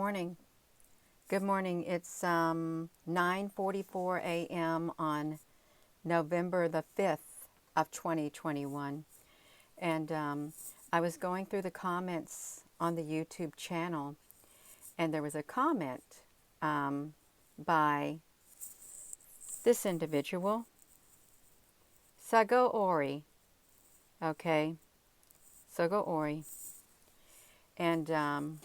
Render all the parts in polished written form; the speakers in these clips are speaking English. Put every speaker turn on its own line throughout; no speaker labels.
morning. Good morning. It's 9:44 a.m. on November the 5th of 2021. And I was going through the comments on the YouTube channel, and there was a comment by this individual, Sago Ori. Okay, Sago Ori. And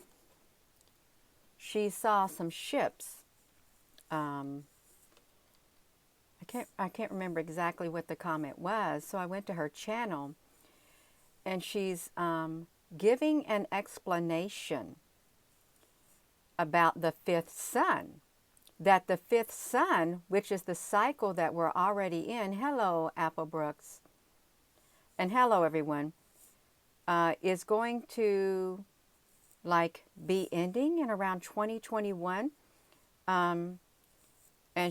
she saw some ships. I can't remember exactly what the comment was, so I went to her channel, and she's giving an explanation about the fifth sun. That the fifth sun, which is the cycle that we're already in, hello Applebrooks, and hello everyone, is going to be ending in around 2021. And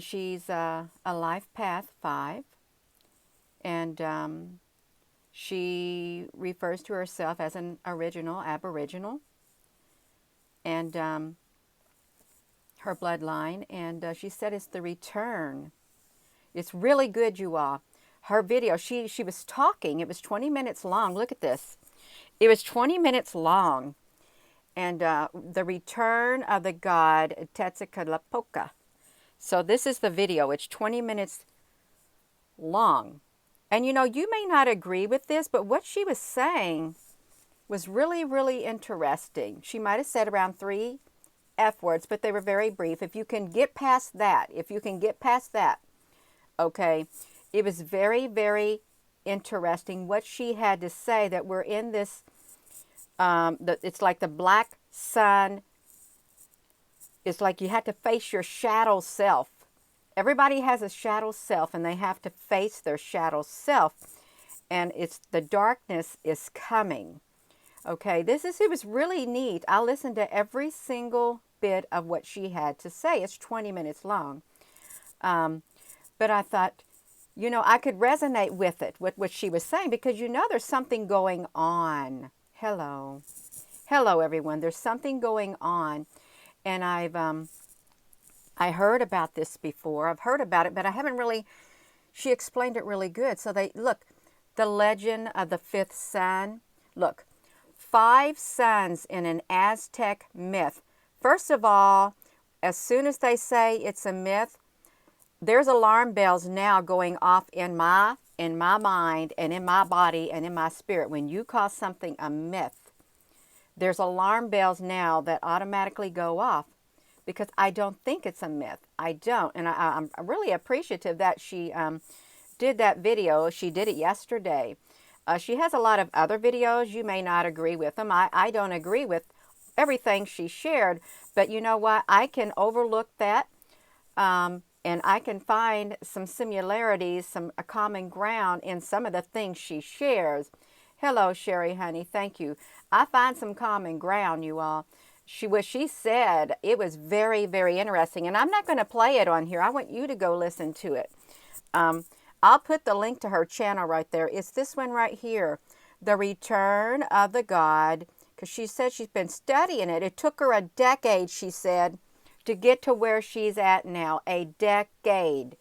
she's a life path 5, and she refers to herself as an original aboriginal, and her bloodline, and she said it's the return. It's really good, you all. Her video, she was talking. It was 20 minutes long. Look at this. It was 20 minutes long. And the return of the god Tetzalcoatl. So this is the video. It's 20 minutes long. And you know, you may not agree with this, but what she was saying was really, really interesting. She might have said around 3 F words, but they were very brief. If you can get past that, okay, it was very, very interesting what she had to say, that we're in this, it's like the black sun. It's like you have to face your shadow self. Everybody has a shadow self, and they have to face their shadow self. And it's the darkness is coming. Okay, it was really neat. I listened to every single bit of what she had to say. It's 20 minutes long. But I thought, you know, I could resonate with it, with what she was saying, because you know there's something going on. Hello. Hello, everyone. There's something going on. And I heard about this before. I've heard about it, but I haven't really, she explained it really good. So look, the legend of the fifth sun. Look, 5 suns in an Aztec myth. First of all, as soon as they say it's a myth, there's alarm bells now going off in my mind and in my body and in my spirit. When you call something a myth, there's alarm bells now that automatically go off, because I don't think it's a myth. I don't. And I'm really appreciative that she did that video. She did it yesterday. She has a lot of other videos. You may not agree with them. I don't agree with everything she shared. But you know what? I can overlook that. And I can find some similarities, a common ground in some of the things she shares. Hello, Sherry, honey. Thank you. I find some common ground, you all. What she said, it was very, very interesting. And I'm not going to play it on here. I want you to go listen to it. I'll put the link to her channel right there. It's this one right here. The Return of the God. Because she said she's been studying it. It took her a decade, she said, to get to where she's at now. A decade.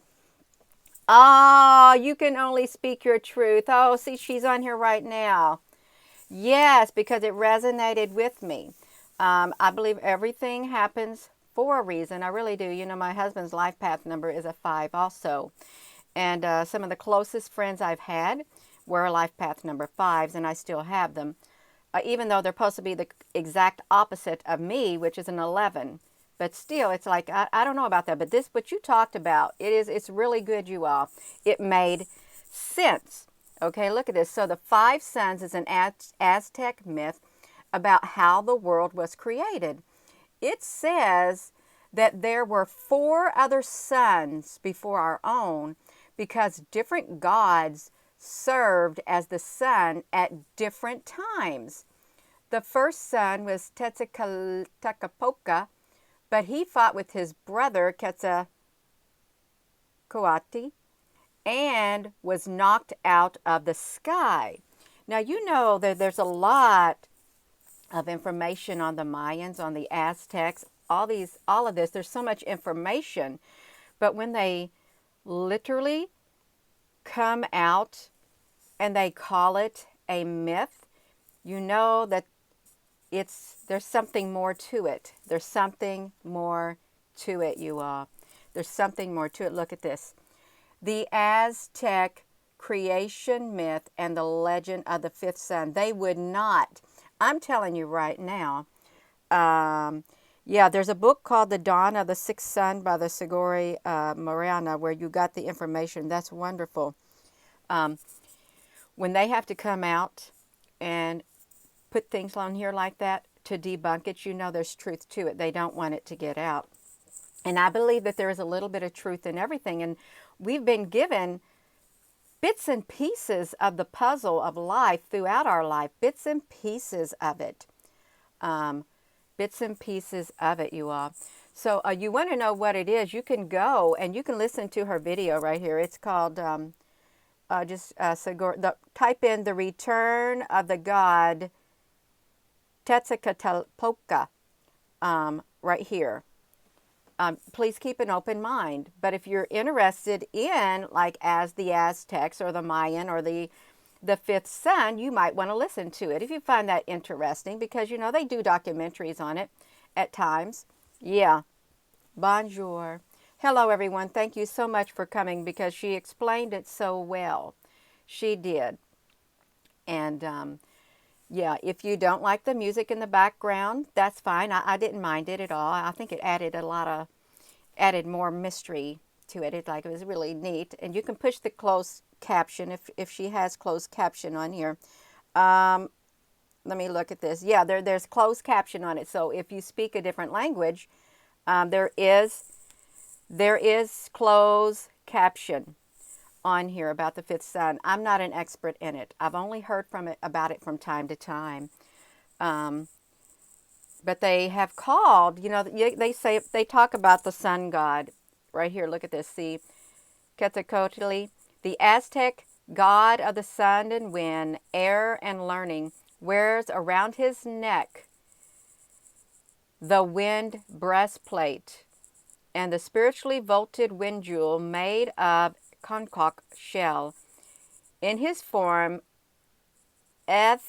Oh, you can only speak your truth. Oh, see, she's on here right now. Yes, because it resonated with me. I believe everything happens for a reason. I really do. You know, my husband's life path number is a 5 also. And some of the closest friends I've had were life path number 5s, and I still have them. Even though they're supposed to be the exact opposite of me, which is an 11. But still, it's like, I don't know about that. But this, what you talked about, it's really good, you all. It made sense. Okay, look at this. So the 5 suns is an Aztec myth about how the world was created. It says that there were 4 other suns before our own, because different gods served as the sun at different times. The first sun was Tetzalcoatl, but he fought with his brother Quetzalcoatl and was knocked out of the sky. Now, you know that there's a lot of information on the Mayans, on the Aztecs, all of this. There's so much information. But when they literally come out and they call it a myth, you know that there's something more to it. There's something more to it, you all. There's something more to it. Look at this. The Aztec creation myth and the legend of the fifth sun. They would not. I'm telling you right now. Yeah, there's a book called The Dawn of the Sixth Sun by the Sigori Mariana where you got the information. That's wonderful. When they have to come out and put things on here like that to debunk it, you know there's truth to it. They don't want it to get out. And I believe that there is a little bit of truth in everything. And we've been given bits and pieces of the puzzle of life throughout our life. Bits and pieces of it. Bits and pieces of it, you all. So you want to know what it is, you can go and you can listen to her video right here. It's called, type in The Return of the God Tetzalcoatl right here. Please keep an open mind. But if you're interested in, like, as the Aztecs or the Mayan or the fifth sun, you might want to listen to it if you find that interesting, because, you know, they do documentaries on it at times. Yeah. Bonjour. Hello, everyone. Thank you so much for coming, because she explained it so well. She did. And, yeah, if you don't like the music in the background, that's fine. I didn't mind it at all. I think it added added more mystery to it. It was really neat. And you can push the closed caption if she has closed caption on here. Let me look at this. Yeah, there's closed caption on it. So if you speak a different language, there is closed caption on here about the fifth sun. I'm not an expert in it. I've only heard about it from time to time. But they have called, you know, they talk about the sun god right here. Look at this. See, Quetzalcoatl, the Aztec god of the sun and wind, air and learning, wears around his neck the wind breastplate and the spiritually vaulted wind jewel made of conch shell. In his form, Ethicati,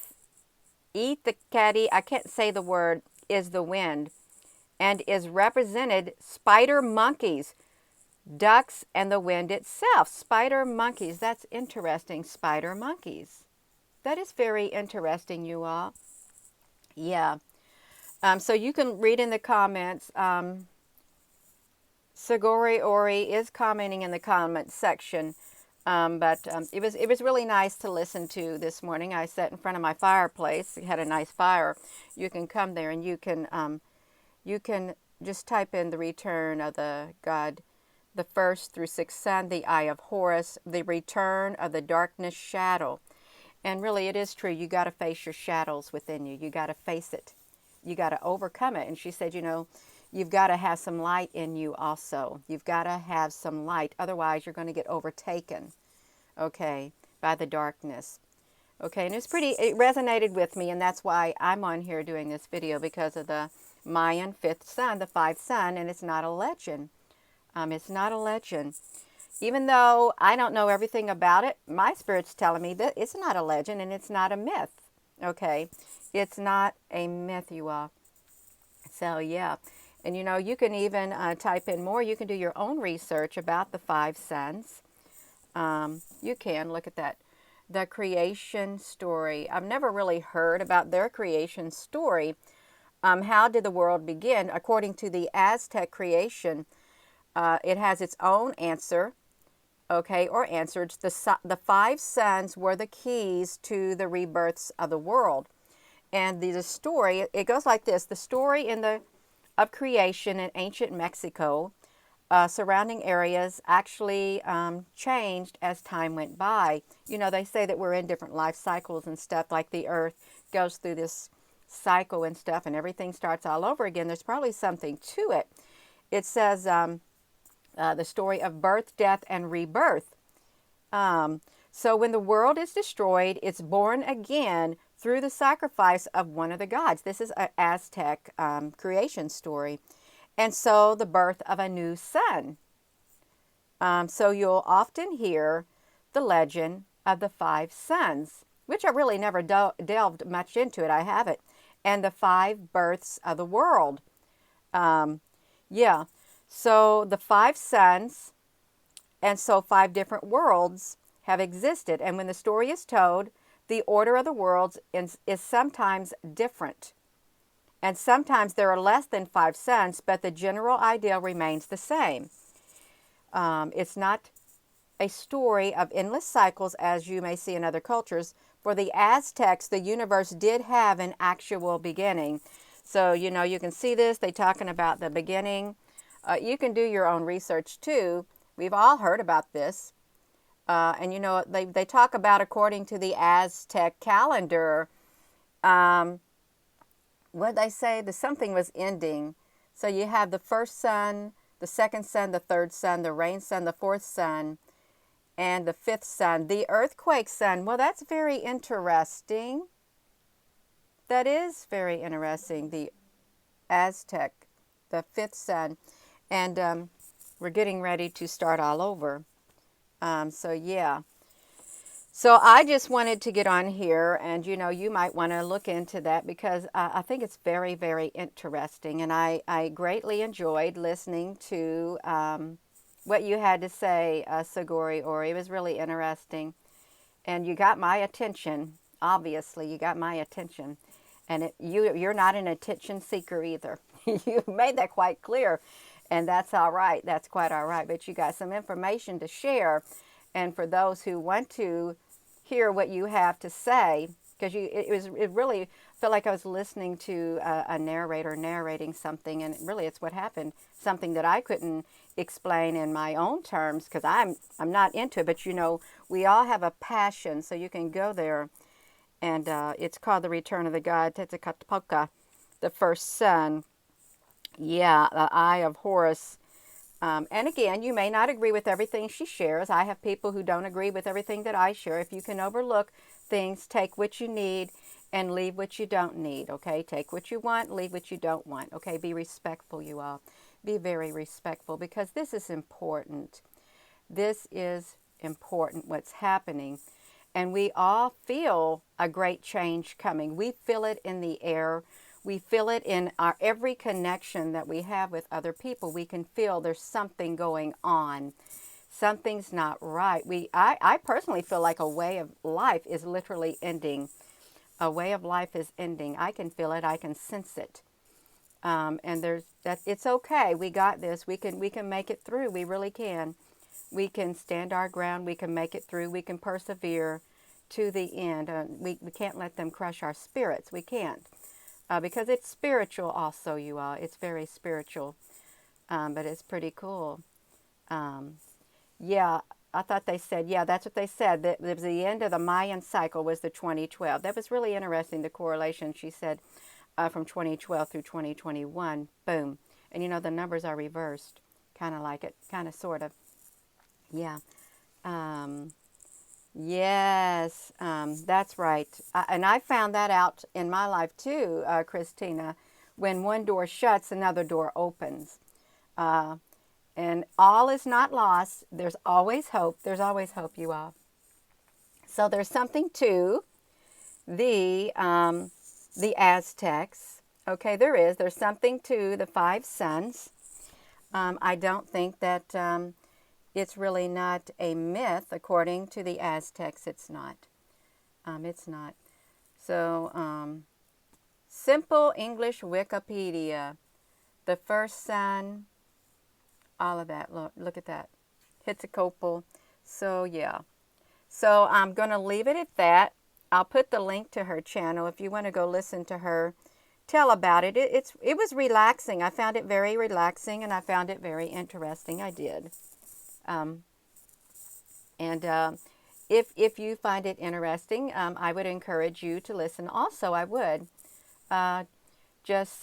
I can't say the word, is the wind, and is represented spider monkeys, ducks, and the wind itself. Spider monkeys. That's interesting. Spider monkeys. That is very interesting, you all. Yeah. So you can read in the comments. Sigori Ori is commenting in the comment section. But it was really nice to listen to this morning. I sat in front of my fireplace. It had a nice fire. You can come there and you can just type in the return of the God, the first through sixth sun, the eye of Horus, the return of the darkness shadow. And really, it is true. You got to face your shadows within you. You got to face it. You got to overcome it. And she said, you know, you've got to have some light in you also. You've got to have some light. Otherwise, you're going to get overtaken, okay, by the darkness. Okay, and it resonated with me, and that's why I'm on here doing this video, because of the Mayan fifth sun, the fifth sun, and it's not a legend. It's not a legend. Even though I don't know everything about it, my spirit's telling me that it's not a legend and it's not a myth. Okay, it's not a myth, you all. So, yeah. And, you know, you can even type in more. You can do your own research about the five suns. You can look at that. The creation story. I've never really heard about their creation story. How did the world begin? According to the Aztec creation, it has its own answer, okay, or answers. The five suns were the keys to the rebirths of the world. And the story, it goes like this. The story of creation in ancient Mexico, surrounding areas actually changed as time went by. You know, they say that we're in different life cycles and stuff, like the earth goes through this cycle and stuff, and everything starts all over again. There's probably something to it. It says the story of birth, death, and rebirth. So when the world is destroyed, it's born again through the sacrifice of one of the gods. This is an Aztec creation story. and so the birth of a new sun. So you'll often hear the legend of the five sons, which I really never delved much into it. I haven't. And the five births of the world. Um, yeah. So the five sons, and so five different worlds have existed. And when the story is told, the order of the worlds is sometimes different. And sometimes there are less than five sons, but the general idea remains the same. It's not a story of endless cycles as you may see in other cultures. For the Aztecs, the universe did have an actual beginning. So, you can see this. They're talking about the beginning. You can do your own research too. We've all heard about this. And, they talk about according to the Aztec calendar. What they say? Something was ending. So you have the first sun, the second sun, the third sun, the rain sun, the fourth sun, and the fifth sun, the earthquake sun. Well, that's very interesting. That is very interesting. The Aztec, the fifth sun. And we're getting ready to start all over. So, yeah. So I just wanted to get on here, and you might want to look into that because I think it's very, very interesting. And I greatly enjoyed listening to what you had to say, Sagori Ori. It was really interesting. And you got my attention. Obviously, you got my attention. And you're not an attention seeker either. You made that quite clear. And that's all right. That's quite all right. But you got some information to share. And for those who want to hear what you have to say, because it really felt like I was listening to a narrator narrating something, and really it's what happened, something that I couldn't explain in my own terms because I'm not into it. But we all have a passion, so you can go there, and it's called The Return of the God Tezcatlipoca, the first son. Yeah, the Eye of Horus. And again, you may not agree with everything she shares. I have people who don't agree with everything that I share. If you can overlook things, take what you need and leave what you don't need, okay? Take what you want, leave what you don't want, okay? Be respectful, you all. Be very respectful because this is important. This is important, what's happening. And we all feel a great change coming. We feel it in the air. We feel it in our every connection that we have with other people. We can feel there's something going on. Something's not right. I personally feel like a way of life is literally ending. A way of life is ending. I can feel it. I can sense it. And it's okay. We got this. We can make it through. We really can. We can stand our ground. We can make it through. We can persevere to the end. We can't let them crush our spirits. We can't. Because it's spiritual also, you all. It's very spiritual, but it's pretty cool. Yeah, I thought they said, yeah, that's what they said. That the end of the Mayan cycle was the 2012. That was really interesting, the correlation, she said, from 2012 through 2021. Boom. And the numbers are reversed, kind of like it, kind of, sort of. Yeah. Yes, that's right. And I found that out in my life too, Christina. When one door shuts, another door opens. And all is not lost. There's always hope. There's always hope, you all. So there's something to the Aztecs. Okay, there is. There's something to the five sons. I don't think that it's really not a myth, according to the Aztecs. It's not. It's not. So, simple English Wikipedia. The first son, all of that. Look at that. Hitzcopal. So, yeah. So, I'm going to leave it at that. I'll put the link to her channel if you want to go listen to her tell about it. It was relaxing. I found it very relaxing, and I found it very interesting. I did. If you find it interesting, I would encourage you to listen. Also, I would just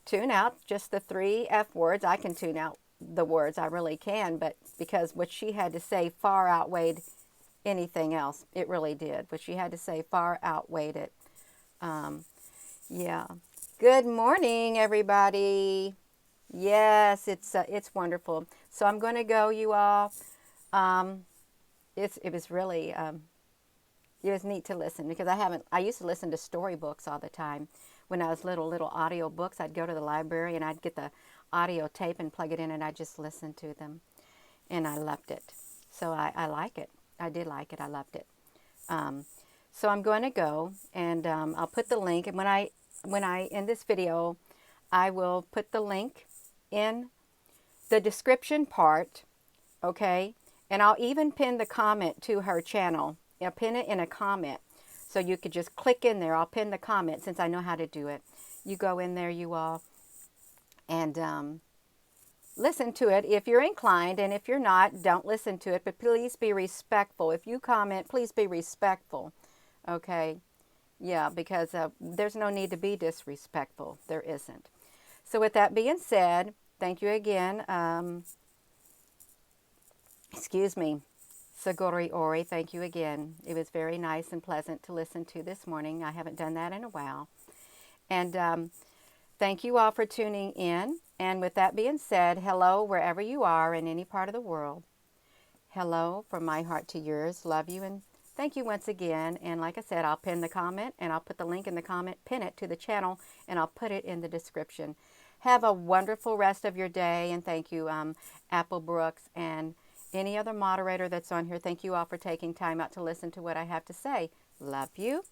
tune out just the 3 F words. I can tune out the words, I really can, but because what she had to say far outweighed anything else. It really did. What she had to say far outweighed it. Yeah. Good morning, everybody. Yes, it's wonderful. So I'm going to go, you all. Um, it was really it was neat to listen because I used to listen to storybooks all the time when I was little audio books. I'd go to the library and I'd get the audio tape and plug it in and I'd just listen to them, and I loved it. So I like it. I did like it. I loved it. Um, so I'm going to go, and I'll put the link. And when I in this video, I will put the link in the description part, okay? And I'll even pin the comment to her channel. I'll pin it in a comment, so you could just click in there. I'll pin the comment since I know how to do it. You go in there, you all, and listen to it if you're inclined, and if you're not, don't listen to it. But please be respectful. If you comment, please be respectful, okay? Yeah, because there's no need to be disrespectful. There isn't. So with that being said, thank you again. Excuse me. Sagori Ori, thank you again. It was very nice and pleasant to listen to this morning. I haven't done that in a while. And thank you all for tuning in. And with that being said, hello wherever you are in any part of the world. Hello from my heart to yours. Love you and thank you once again. And like I said, I'll pin the comment and I'll put the link in the comment, pin it to the channel, and I'll put it in the description. Have a wonderful rest of your day. And thank you, Apple Brooks, and any other moderator that's on here. Thank you all for taking time out to listen to what I have to say. Love you.